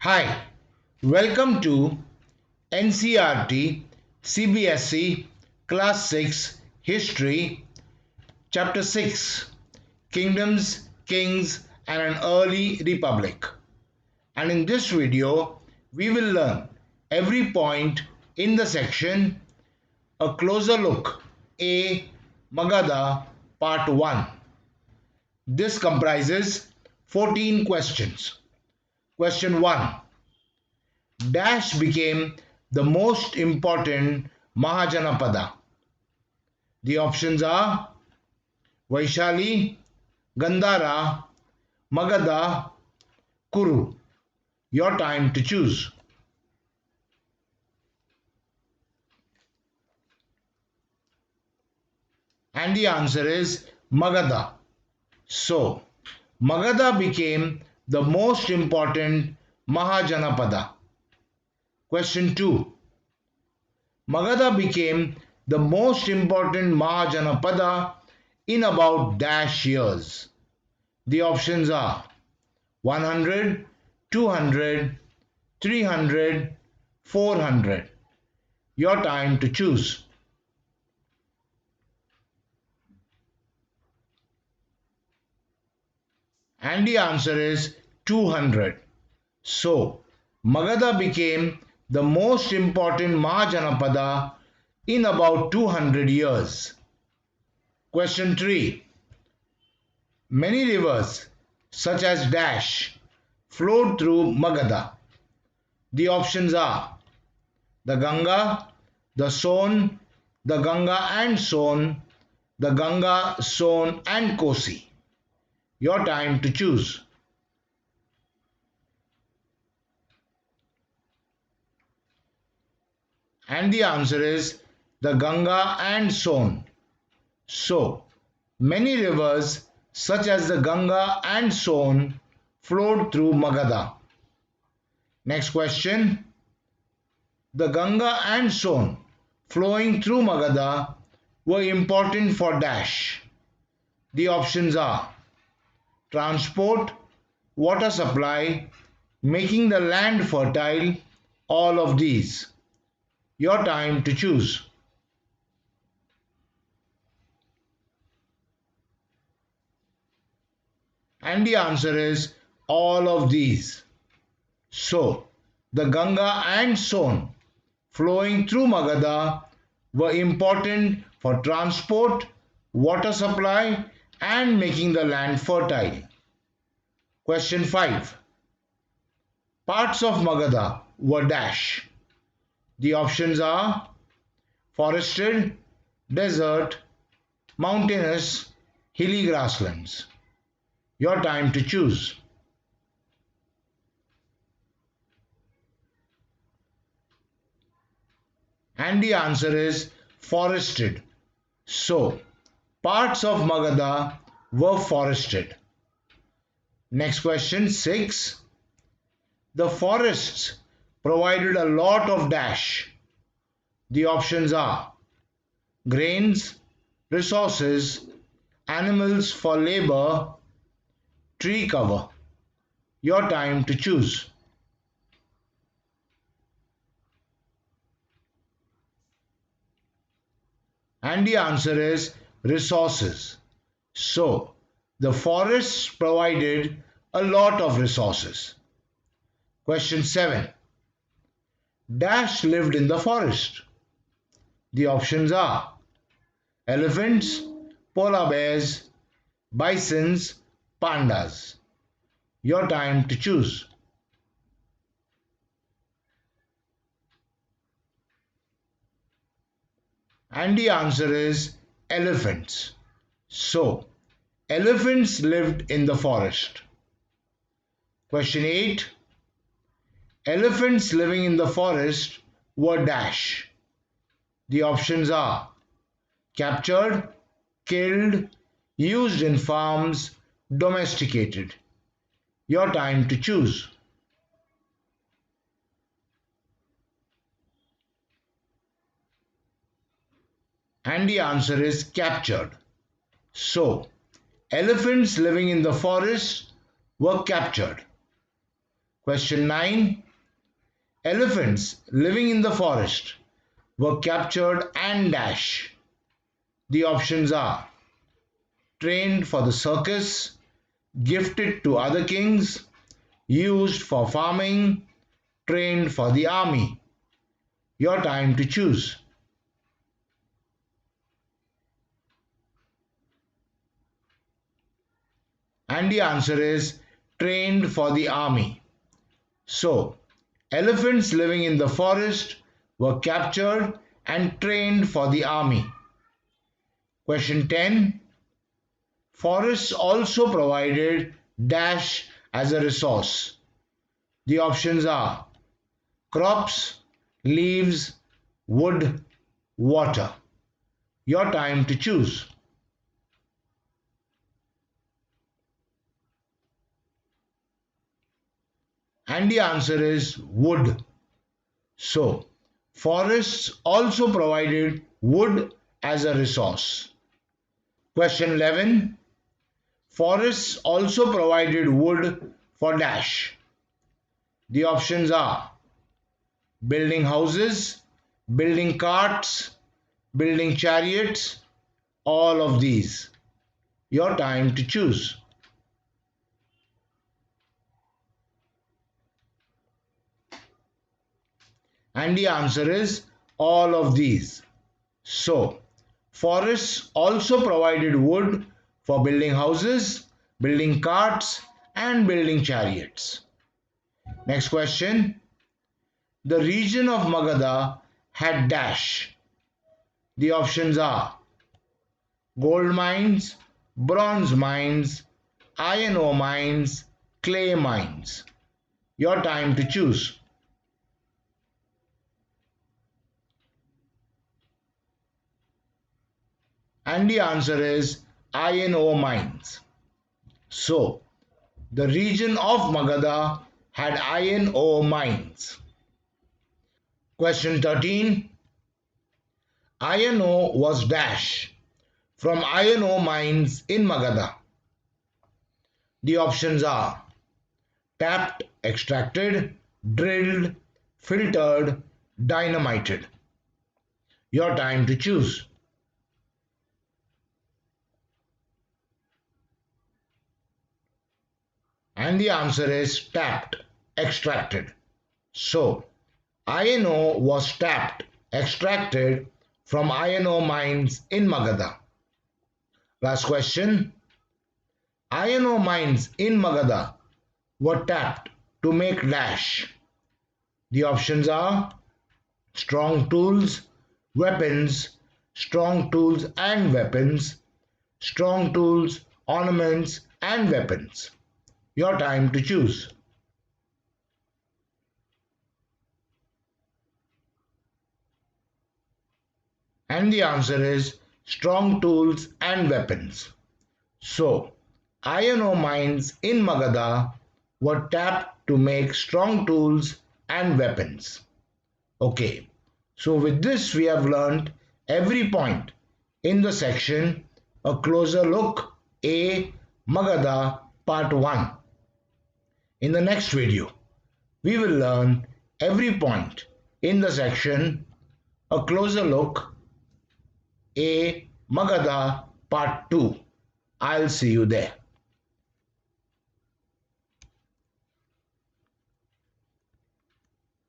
Hi, welcome to NCERT CBSE Class 6 History Chapter 6 Kingdoms, Kings and an Early Republic. And in this video, we will learn every point in the section A Closer Look A Magadha Part 1. This comprises 14 questions. Question 1. Dash became the most important Mahajanapada. The options are Vaishali, Gandhara, Magadha, Kuru. Your time to choose. And the answer is Magadha. So, Magadha became the most important Mahajanapada. Question 2. Magadha became the most important Mahajanapada in about dash years. The options are 100, 200, 300, 400. Your time to choose. And the answer is 200. So, Magadha became the most important Mahajanapada in about 200 years. Question 3. Many rivers such as dash flowed through Magadha. The options are the Ganga, the Son, the Ganga and Son, the Ganga, Son and Kosi. Your time to choose. And the answer is the Ganga and Son. So, many rivers such as the Ganga and Son flowed through Magadha. Next question. The Ganga and Son flowing through Magadha were important for dash. The options are transport, water supply, making the land fertile, all of these. Your time to choose. And the answer is all of these. So, the Ganga and Son flowing through Magadha were important for transport, water supply and making the land fertile. Question 5. Parts of Magadha were dash. The options are forested, desert, mountainous, hilly grasslands. Your time to choose. And the answer is forested. So, parts of Magadha were forested. Next question 6. The forests provided a lot of dash. The options are grains, resources, animals for labor, tree cover. Your time to choose. And the answer is resources. So, the forests provided a lot of resources. Question 7. Dash lived in the forest. The options are elephants, polar bears, bisons, pandas. Your time to choose. And the answer is elephants. So, elephants lived in the forest. Question 8. Elephants living in the forest were dash. The options are captured, killed, used in farms, domesticated. Your time to choose. And the answer is captured. So, elephants living in the forest were captured. Question 9. Elephants living in the forest were captured and dash. The options are trained for the circus, gifted to other kings, used for farming, trained for the army. Your time to choose. And the answer is trained for the army. So, elephants living in the forest were captured and trained for the army. Question 10. Forests also provided dash as a resource. The options are crops, leaves, wood, water. Your time to choose. And the answer is wood. So, forests also provided wood as a resource. Question 11. Forests also provided wood for dash. The options are building houses, building carts, building chariots, all of these. Your time to choose. And the answer is all of these. So, forests also provided wood for building houses, building carts, and building chariots. Next question. The region of Magadha had dash. The options are gold mines, bronze mines, iron ore mines, clay mines. Your time to choose. And the answer is iron ore mines. So, the region of Magadha had iron ore mines. Question 13. Iron ore was dash from iron ore mines in Magadha. The options are tapped, extracted, drilled, filtered, dynamited. Your time to choose. And the answer is tapped, extracted. So, iron ore was tapped, extracted from iron ore mines in Magadha. Last question. Iron ore mines in Magadha were tapped to make dash. The options are strong tools, weapons, strong tools and weapons, strong tools, ornaments and weapons. Your time to choose. And the answer is strong tools and weapons. So, iron ore mines in Magadha were tapped to make strong tools and weapons. Okay, so with this we have learnt every point in the section A Closer Look A Magadha Part 1. In the next video, we will learn every point in the section A Closer Look A Magadha Part 2. I'll see you there.